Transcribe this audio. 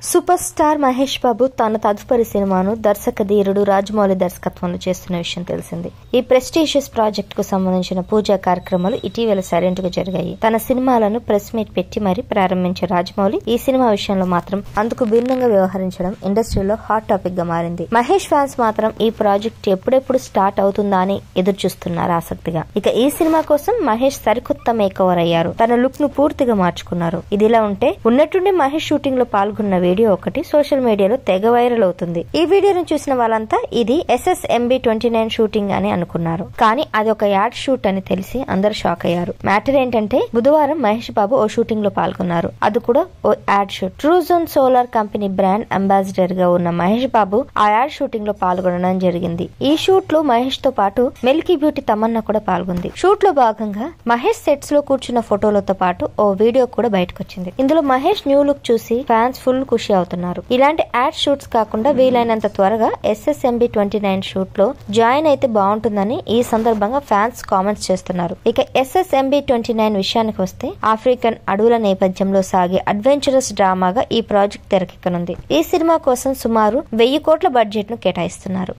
Super star Mahesh Babu తన తదుపరి సినిమాను దర్శక ధీరుడు రాజమౌళి దర్శకత్వంలో చేస్తున్న విషయం తెలిసింది. ఈ ప్రెస్టీషియస్ ప్రాజెక్ట్ కు సంబంధించిన పూజా కార్యక్రమాలు ఇటీవల సైలెంట్ గా జరిగాయి. తన సినిమాలను ప్రెస్ మీట్ పెట్టి మరీ ప్రారంభించే రాజమౌళి ఈ సినిమా విషయంలో మాత్రం అందుకు భిన్నంగా వ్యవహరించడం ఇండస్ట్రీలో హాట్ టాపిక్ గా మారింది. మహేష్ ఫ్యాన్స్ మాత్రం ఈ ప్రాజెక్ట్ ఎప్పుడెప్పుడు స్టార్ట్ అవుతుందా అని ఎదురు చూస్తున్నారు ఆసక్తిగా. ఇక ఈ సినిమా కోసం మహేష్ సరికొత్త మేకవర్ అయ్యారు. తన లుక్ ను పూర్తిగా మార్చుకున్నారు. ఇదిలా ఉంటే ఉన్నట్టుండి మహేష్ షూటింగ్ లో పాల్గొన్న వీడియో ఒకటి సోషల్ మీడియాలో తెగ వైరల్ అవుతుంది. ఈ వీడియోను చూసిన వాళ్ళంతా ఇది SSMB29 షూటింగ్ అని అనుకున్నారు. కానీ అది ఒక యాడ్ షూట్ అని తెలిసి అందరు షాక్ అయ్యారు. మ్యాటర్ ఏంటంటే బుధవారం మహేష్ బాబు ఓ షూటింగ్ లో పాల్గొన్నారు. అది కూడా ఓ ad shoot. Truzon solar company brand ambassador గా ఉన్న మహేష్ బాబు ఆ యాడ్ షూటింగ్ లో పాల్గొనడం జరిగింది. ఈ షూట్ లో మహేష్ తో పాటు మిల్కీ బ్యూటీ తమన్నా కూడా పాల్గొంది. షూట్ లో భాగంగా మహేష్ సెట్స్ లో కూర్చున్న ఫోటోలతో పాటు ఓ వీడియో కూడా బయటకు వచ్చింది. ఇందులో మహేష్ న్యూ లుక్ చూసి ఫ్యాన్స్ ఫుల్ ఖుషి అవుతున్నారు. ఇలాంటి యాడ్ షూట్స్ కాకుండా వీలైనంత త్వరగా SSMB29 షూట్ లో జాయిన్ అయితే బాగుంటుందని ఈ సందర్భంగా ఫ్యాన్స్ కామెంట్స్ చేస్తున్నారు. ఇక SSMB29 విషయానికి వస్తే ఆఫ్రికన్ అడవుల నేపథ్యంలో సాగే అడ్వెంచరస్ డ్రామాగా ఈ ప్రాజెక్ట్ తెరకెక్కనుంది. ఈ సినిమా కోసం సుమారు 1000 కోట్ల బడ్జెట్ ను కేటాయిస్తున్నారు.